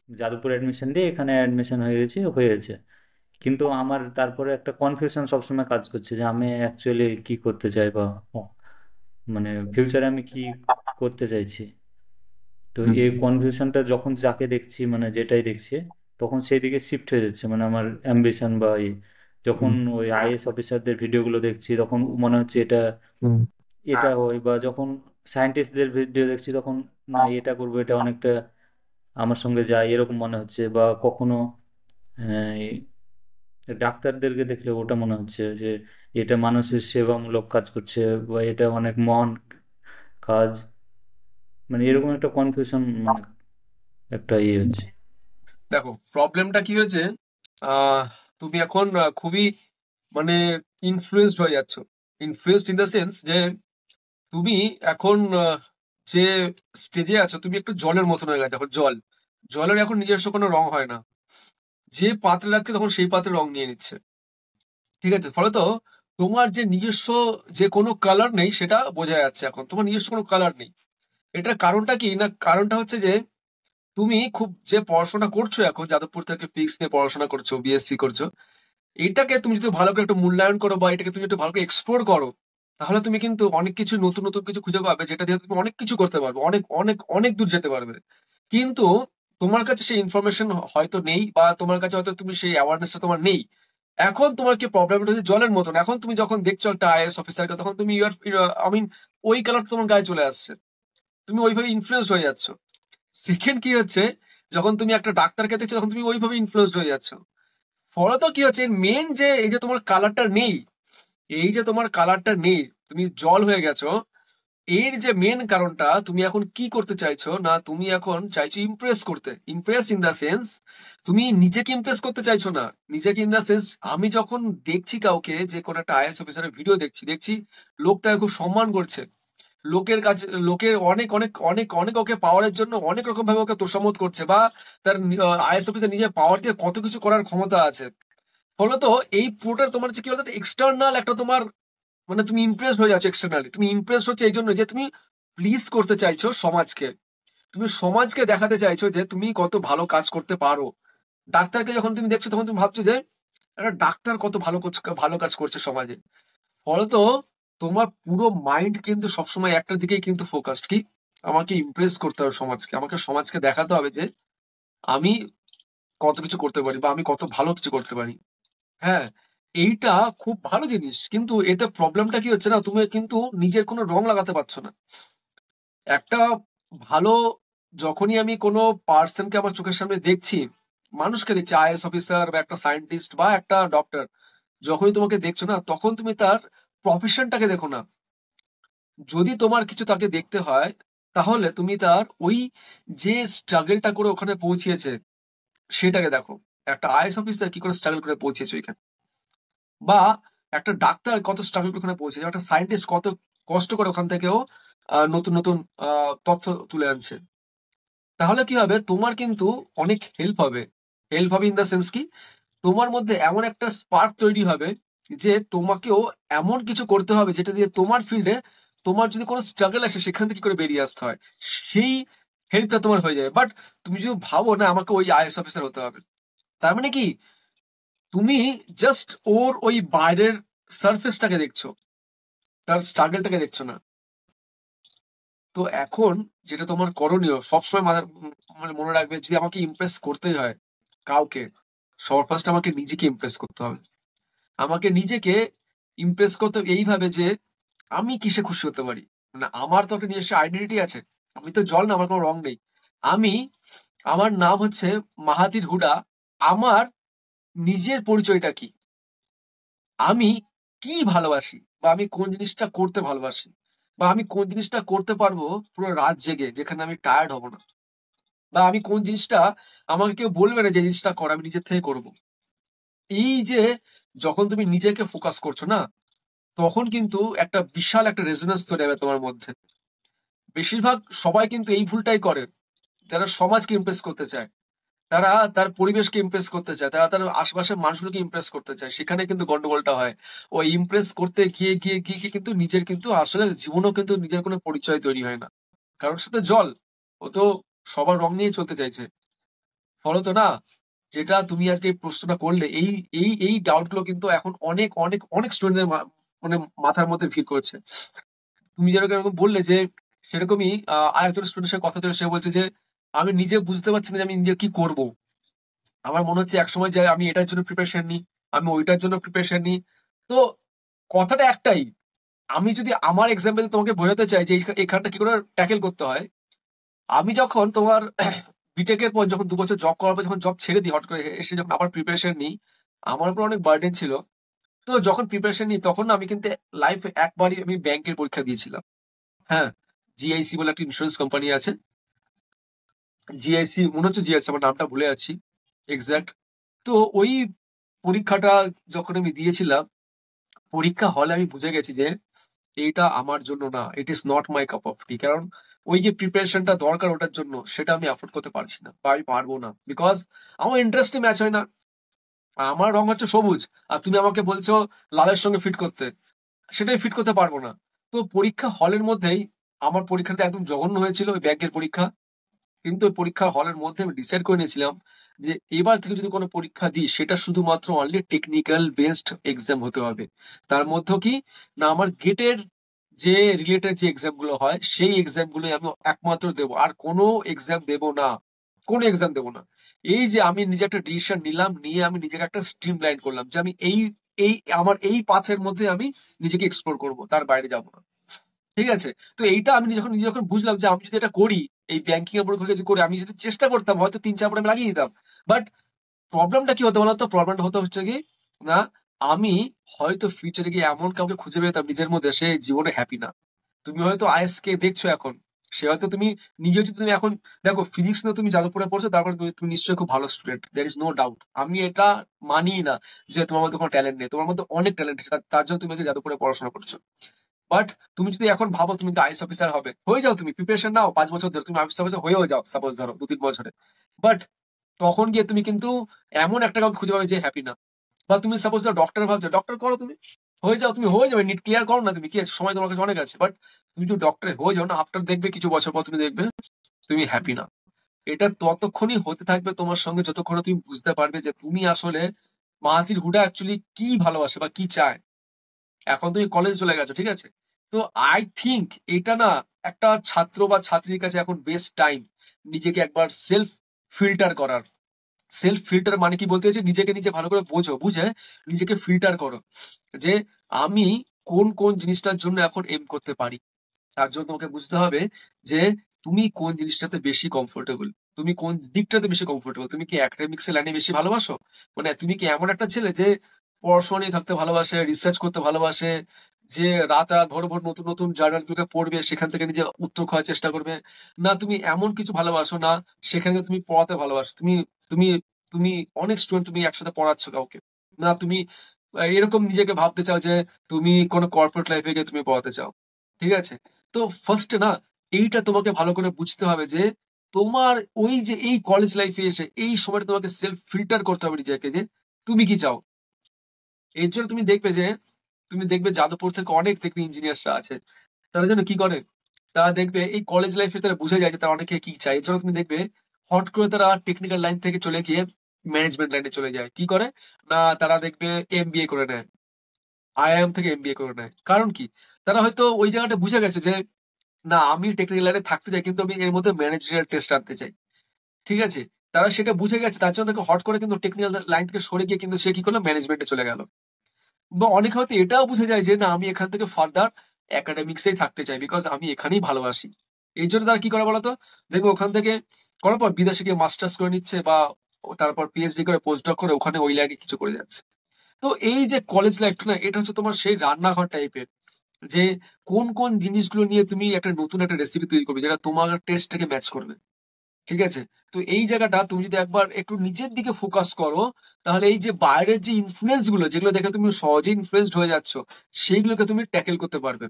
Jadavpur admission দিয়ে এখানে admission হয়েছে। কিন্তু আমার তারপরে একটা কনফিউশন সবসময় কাজ করছে যে আমি অ্যাকচুয়ালি কি করতে চাই, বা মানে ফিউচারে আমি কি করতে চাইছি। তো হুম এই কনফিউশনটা যখন যাকে দেখছি, মানে যেটাই দেখছি, তখন সেই দিকে শিফট হয়ে যাচ্ছে, মানে আমার অ্যাম্বিশন বা যখন হুম ওই আইএস অফিসারদের ভিডিওগুলো দেখছি তখন মনে হচ্ছে এটা হুম এটা হয়, বা যখন সায়েন্টিস্টদের ভিডিও দেখছি তখন না এটা করবো, এটা অনেকটা আমার সঙ্গে যায় এরকম মনে হচ্ছে। বা কখনো এই ডাক্তারদেরকে দেখলে ওটা মনে হচ্ছে যে এটা মানুষের সেবামূলক কাজ করছে, বা এটা অনেক মহান কাজ। মানে এরকম একটা কনফিউশন, মানে একটা হচ্ছে। দেখো প্রবলেমটা কি হয়েছে, আহ তুমি এখন খুবই মানে ইনফ্লুয়েন্সড হয়ে যাচ্ছ। ইনফ্লুয়েন্সড ইন দ্য সেন্স যে তুমি এখন যে স্টেজে আছো তুমি একটু জলের মতন হয়ে গেছো। এখন জলের এখন নিজস্ব কোনো রং হয় না, যে পাত্রে রাখছে তখন সেই পাত্রে রং নিয়ে নিচ্ছে। ঠিক আছে, ফলে তো তোমার যে নিজস্ব যে কোনো কালার নেই সেটা বোঝা যাচ্ছে। এখন তোমার নিজস্ব কোনো কালার নেই। এটার কারণটা কি না, কারণটা হচ্ছে যে তুমি খুব যে পড়াশোনা করছো, এখন যাদবপুর থেকে ফিজিক্স নিয়ে পড়াশোনা করছো, বিএসসি করছো, এটাকে তুমি যদি ভালো করে একটু মূল্যায়ন করো বা এটাকে তুমি একটু ভালো করে এক্সপ্লোর করো, তাহলে তুমি কিন্তু অনেক কিছু নতুন নতুন কিছু খুঁজে পাবে, যেটা দিয়ে তুমি অনেক কিছু করতে পারবে, অনেক অনেক অনেক দূর যেতে পারবে। কিন্তু তোমার কাছে সেই ইনফরমেশন হয়তো নেই, বা তোমার কাছে হয়তো তুমি সেই অ্যাওয়ারনেসটা তোমার নেই। এখন তোমার কি প্রবলেমটা হচ্ছে জলের মতন, এখন তুমি যখন দেখছো একটা আইএস অফিসারকে তখন তুমি ইউর আই মিন ওই কালার তোমার গায়ে চলে আসছে, তুমি ওইভাবে ইনফ্লুয়েন্স হয়ে যাচ্ছ। সেকেন্ড কি হচ্ছে, যখন তুমি একটা ডাক্তারকে দেখছো তখন তুমি ওইভাবে ইনফ্লুয়েন্স হয়ে যাচ্ছ। ফলত কি হচ্ছে, মেন যে এই যে তোমার কালারটা নেই, এই যে তোমার কালারটা নেই, তুমি জল হয়ে গেছো, এর যে মেন কারণটা তুমি এখন কি করতে চাইছো না, তুমি এখন চাইছো ইমপ্রেস করতে। ইমপ্রেস ইন দা সেন্স তুমি নিজেকে ইমপ্রেস করতে চাইছো না। নিজেকে ইন দা সেন্স আমি যখন দেখছি কাউকে, যে কোনো একটা আইএস অফিসারের ভিডিও দেখছি দেখছি লোক তাকে খুব সম্মান করছে, লোকের কাছে লোকের অনেক অনেক অনেক অনেক ওকে পাওয়ারের জন্য অনেক রকম ভাবে ওকে তোষামোদ করছে, বা তার আইএস অফিসার নিজের পাওয়ার দিয়ে কত কিছু করার ক্ষমতা আছে। ফলত এই পুরোটা তোমার হচ্ছে কি বলতো, এক্সটার্নাল একটা তোমার মানে তুমি ইমপ্রেস হয়ে যাচ্ছ। এক্সটার্নালি তুমি ইমপ্রেস হচ্ছে এই জন্য যে তুমি প্লিজ করতে চাইছো সমাজকে, তুমি সমাজকে দেখাতে চাইছো যে তুমি কত ভালো কাজ করতে পারো। ডাক্তারকে যখন তুমি দেখছো তখন তুমি ভাবছো যে একটা ডাক্তার কত ভালো কাজ করছে সমাজে। ফলত তোমার পুরো মাইন্ড কিন্তু সবসময় একটা দিকেই কিন্তু ফোকাসড, কি আমাকে ইমপ্রেস করতে হবে সমাজকে, আমাকে সমাজকে দেখাতে হবে যে আমি কত কিছু করতে পারি বা আমি কত ভালো কিছু করতে পারি। হ্যাঁ, এইটা খুব ভালো জিনিস, কিন্তু এতে প্রবলেমটা কি হচ্ছে না, তুমি কিন্তু নিজের কোনো রং লাগাতে পারছো না। একটা ভালো, যখনই আমি কোনো পার্সনকে আমার চোখের সামনে দেখছি, মানুষকে দেখছি, আইএস অফিসার বা একটা সায়েন্টিস্ট বা একটা ডক্টর, যখনই তোমাকে দেখছো না তখন তুমি তার প্রফেশনটাকে দেখো না। যদি তোমার কিছু তাকে দেখতে হয়, তাহলে তুমি তার ওই যে স্ট্রাগলটা করে ওখানে পৌঁছিয়েছে সেটাকে দেখো। একটা আইএস অফিসার কি করে স্ট্রাগল করে পৌঁছেছে ওইখানে, বা একটা ডাক্তার কত স্ট্রাগল করে ওখানে পৌঁছেছে, একটা সায়েন্টিস্ট কত কষ্ট করে ওখান থেকেও নতুন নতুন তথ্য তুলে আনছে। তাহলে কি হবে, তোমার কিন্তু অনেক হেল্প হবে। হেল্প হবে ইন দ্য সেন্স কি, তোমার মধ্যে এমন একটা স্পার্ক তৈরি হবে যে তোমাকেও এমন কিছু করতে হবে যেটা দিয়ে তোমার ফিল্ডে তোমার যদি কোনো স্ট্রাগল আসে সেখান থেকে কি করে বেরিয়ে আসতে হয়, সেই হেল্পটা তোমার হয়ে যাবে। বাট তুমি যদি ভাবো না আমাকে ওই আইএস অফিসার হতে হবে, তার মানে কি তুমি জাস্ট ওর ওই বাইরের সারফেসটাকে দেখছো, তার স্ট্রাগলটাকে দেখছো না। তো এখন যেটা তোমার করণীয় সবসময় মানে মনে রাখবে, যদি আমাকে ইমপ্রেস করতেই হয় কাউকে, সবার ফার্স্ট আমাকে নিজেকে ইমপ্রেস করতে হবে। আমাকে নিজেকে ইমপ্রেস করতে হবে এইভাবে যে আমি কিসে খুশি হতে পারি। মানে আমার তো একটা নিজস্ব আইডেন্টিটি আছে, আমি তো জল না, আমার কোনো রং নেই। আমি, আমার নাম হচ্ছে মাহাতির হুডা। আমার নিজের পরিচয়টা কি, আমি কি ভালোবাসি, বা আমি কোন জিনিসটা করতে ভালোবাসি, বা আমি কোন জিনিসটা করতে পারবো পুরো রাত জেগে যেখানে আমি টায়ার্ড হব না, বা আমি কোন জিনিসটা আমাকে কেউ বলবে না যে জিনিসটা কর, আমি নিজের থেকে করব। এই যে যখন তুমি নিজেকে ফোকাস করছো না, তখন কিন্তু একটা বিশাল একটা রেজোনেন্স তৈরি হবে তোমার মধ্যে। বেশিরভাগ সবাই কিন্তু এই ভুলটাই করে, যারা সমাজকে ইমপ্রেস করতে চায়, তারা তার পরিবেশকে ইমপ্রেস করতে চায়, তারা তার আশেপাশের মানুষগুলোকে ইমপ্রেস করতে চায়, সেখানে কিন্তু গন্ডগোলটা হয়। ওই ইমপ্রেস করতে গিয়ে গিয়ে গিয়ে গিয়ে কিন্তু নিজের কিন্তু আসলে জীবনেও কিন্তু নিজের কোনো পরিচয় তৈরি হয় না। কারোর সাথে জল, ও তো সবার রং নিয়ে চলতে চাইছে। ফলত না, যেটা তুমি আজকে এই প্রশ্নটা করলে, এই এই এই ডাউট গুলো কিন্তু এখন অনেক অনেক অনেক স্টুডেন্টের মানে মাথার মধ্যে ভিড় করেছে। তুমি যেরকম এরকম বললে যে, সেরকমই আরেকজন স্টুডেন্টের সাথে কথা হচ্ছিল, সে বলছে যে আমি নিজে বুঝতে পারছি না যে আমি নিজে কি করব। আমার মনে হচ্ছে একসময় যে আমি এটার জন্য প্রিপারেশন নিই, আমি ওইটার জন্য প্রিপারেশন নিই। তো কথাটা একটাই, আমি যদি আমার এক্সাম্পল তোমাকে বোঝাতে চাই যে এখানটা কি করে ট্যাকেল করতে হয়। আমি যখন তোমার বিটেক এর পর যখন 2 বছর জব করার পর যখন জব ছেড়ে দিই, হট করে এসে যখন আবার প্রিপারেশন নিই, আমার উপর অনেক বার্ডেন ছিল। তো যখন প্রিপারেশন নিই তখন না আমি কিন্তু লাইফে একবারই আমি ব্যাংকের পরীক্ষা দিয়েছিলাম। হ্যাঁ, জিআইসি বলে একটা ইন্স্যুরেন্স কোম্পানি আছে। জিআইসি, মনে হচ্ছে জিআইসি, আমার নামটা ভুলে আছি এক্সাক্ট। তো ওই পরীক্ষাটা যখন আমি দিয়েছিলাম, পরীক্ষা হলে আমি বুঝে গেছি যে এইটা আমার জন্য না, it is not my cup of tea. কারণ ওই যে প্রিপারেশনটা দরকার ওটার জন্য, সেটা আমি অ্যাফোর্ড করতে পারছি না বা আমি পারবো না, বিকজ আমার ইন্টারেস্টই ম্যাচ হয় না। আমার রং হচ্ছে সবুজ, আর তুমি আমাকে বলছো লালের সঙ্গে ফিট করতে, সেটাই ফিট করতে পারবো না। তো পরীক্ষা হলের মধ্যেই আমার পরীক্ষাটা একদম জঘন্য হয়েছিল, ওই ব্যাংকের পরীক্ষা। কিন্তু ওই পরীক্ষার হলের মধ্যে আমি ডিসাইড করে নিয়েছিলাম যে এবার থেকে যদি কোনো পরীক্ষা দিই, সেটা শুধুমাত্র অনলি টেকনিক্যাল বেসড এক্সাম হতে হবে। তার মধ্যে কি না, আমার গেটের যে রিলেটেড যে এক্সাম গুলো হয়, সেই এক্সাম গুলো আমি একমাত্র দেবো, আর কোনো এক্সাম দেবো না, কোনো এক্সাম দেবো না। এই যে আমি নিজে একটা ডিসিশন নিলাম, নিয়ে আমি নিজেকে একটা স্ট্রিম লাইন করলাম যে আমি এই এই আমার এই পাথের মধ্যে আমি নিজেকে এক্সপ্লোর করবো, তার বাইরে যাবো না। ঠিক আছে? তো এইটা আমি যখন নিজে যখন বুঝলাম যে আমি যদি এটা করি, এই ব্যাংকিং এর উপর যদি করি, আমি যদি চেষ্টা করতাম হয়তো 3-4 আমি লাগিয়ে দিতাম। বাট প্রবলেমটা কি হতো বলতো? প্রবলেমটা হতো হচ্ছে কি না, আমি হয়তো ফিউচারে গিয়ে এমন কাউকে খুঁজে পেতাম নিজের মধ্যে, সে জীবনে হ্যাপি না। তুমি হয়তো আইএস কে দেখছো এখন, সে হয়তো তুমি নিজে যদি তুমি এখন দেখো ফিজিক্স নিয়ে তুমি যাদবপুরে পড়ছো, তারপরে তুমি তুমি নিশ্চয়ই খুব ভালো student, there is no doubt. আমি এটা মানি না যে তোমার মধ্যে কোনো ট্যালেন্ট নেই, তোমার মধ্যে অনেক ট্যালেন্ট আছে, তার জন্য তুমি আজকে যাদবপুরে পড়াশোনা করছো। বাট তুমি যদি এখন ভাবো তুমি আইএস অফিসার হবে, হয়ে যাও, তুমি প্রিপারেশন নাও 5 বছর ধরে, তুমি আইএস অফিসার হয়েও যাও, সাপোজ ধরো 2-3 বছরে। বাট তখন গিয়ে তুমি কিন্তু এমন একটা কাউকে খুঁজে পাবে যে হ্যাপি না। বা তুমি সাপোজ ডক্টর ভাবছো, ডক্টর করো, তুমি হয়ে যাও, তুমি হয়ে যাবে, নিট ক্লিয়ার করো না, তুমি কি আছে, সময় তোমার কাছে অনেক আছে। বাট তুমি যদি ডক্টরে হয়ে যাও না, আফটার দেখবে কিছু বছর পর তুমি দেখবে তুমি হ্যাপি না। এটা ততক্ষণই হতে থাকবে তোমার সঙ্গে যতক্ষণ না তুমি বুঝতে পারবে যে তুমি আসলে মাহাতির হুডা অ্যাকচুয়ালি কি ভালোবাসে বা কি চায়। এখন তুমি কলেজ চলে গেছো, ঠিক আছে? তো আই থিংক এটা না, একটা ছাত্র বা ছাত্রীর কাছে এখন বেস্ট টাইম নিজেকে একবার সেলফ ফিল্টার করার। সেলফ ফিল্টার মানে কি বলতে চাইছি, নিজেকে নিজে ভালো করে বোঝো, বুঝে নিজেকে ফিল্টার করো যে আমি কোন কোন জিনিসটার জন্য এখন এম করতে পারি। তার জন্য তোমাকে বুঝতে হবে যে তুমি কোন জিনিসটাতে বেশি কমফোর্টেবল, তুমি কোন দিকটাতে বেশি কমফোর্টেবল। তুমি কি একাডেমিক্স লাইনে বেশি ভালোবাসো, মানে তুমি কি এমন একটা ছেলে যে পড়াশোনা নিয়ে থাকতে ভালোবাসে, রিসার্চ করতে ভালোবাসে, যে রাত রাত ভোর ভোর নতুন নতুন জার্নাল গুলোকে পড়বে, সেখান থেকে নিজে উত্তর খোঁজার চেষ্টা করবে? না তুমি এমন কিছু ভালোবাসো না, সেখানে তুমি পড়াতে ভালোবাসো, তুমি তুমি তুমি অনেক স্টুডেন্ট তুমি একসাথে পড়াচ্ছ কাউকে। না তুমি এরকম নিজেকে ভাবতে চাও যে তুমি কোনো কর্পোরেট লাইফে গিয়ে তুমি পড়াতে চাও। ঠিক আছে? তো ফার্স্টে না, এইটা তোমাকে ভালো করে বুঝতে হবে যে তোমার ওই যে এই কলেজ লাইফে এসে এই সময়টা তোমাকে সেলফ ফিল্টার করতে হবে নিজেকে, যে তুমি কি চাও। এর জন্য তুমি দেখবে যাদবপুর থেকে অনেক দেখবে ইঞ্জিনিয়ার্সরা আছে, তারা যেন কি করে, তারা দেখবে এই কলেজ লাইফে তারা বুঝে যায় যে তারা অনেকে কি চায়। এর জন্য তুমি দেখবে হট করে তারা টেকনিক্যাল লাইন থেকে চলে গিয়ে ম্যানেজমেন্ট লাইনে চলে যায়। কি করে না, তারা দেখবে এমবিএ করে নেয়, আইআইএম থেকে এমবিএ করে নেয়। কারণ কি, তারা হয়তো ওই জায়গাটা বুঝে গেছে যে না, আমি টেকনিক্যাল লাইনে থাকতে চাই, কিন্তু আমি এর মধ্যে ম্যানেজারিয়াল টেস্ট আনতে চাই। ঠিক আছে? তারা সেটা বুঝে গেছে, তার জন্য তাকে হট করে কিন্তু টেকনিক্যাল লাইন থেকে সরে গিয়ে কিন্তু সে কি করলো, ম্যানেজমেন্টে চলে গেল। বা অনেকে হয়তো এটাও বুঝে যায় যে না, আমি এখান থেকে ফার্দার একাডেমিক্সেই থাকতে চাই, বিকজ আমি এখানেই ভালোবাসি। এই জন্য তারা কি করে বলতো, দেখবে ওখান থেকে করার পর বিদেশে গিয়ে মাস্টার্স করে নিচ্ছে, বা তারপর পিএইচডি করে পোস্ট ডক করে ওখানে ওই লাইনে কিছু করে যাচ্ছে। তো এই যে কলেজ লাইফটা না, এটা হচ্ছে তোমার সেই রান্নাঘর টাইপের, যে কোন কোন জিনিসগুলো নিয়ে তুমি একটা নতুন একটা রেসিপি তৈরি করবে যেটা তোমার টেস্টটাকে ম্যাচ করবে। ঠিক আছে? তো এই জায়গাটা তুমি যদি একবার একটু নিজের দিকে ফোকাস করো, তাহলে এই যে বাইরের যে ইনফ্লুয়েন্স গুলো, যেগুলো দেখে তুমি সহজেই ইনফ্লুয়েন্সড হয়ে যাচ্ছ, সেইগুলোকে তুমি ট্যাকেল করতে পারবে।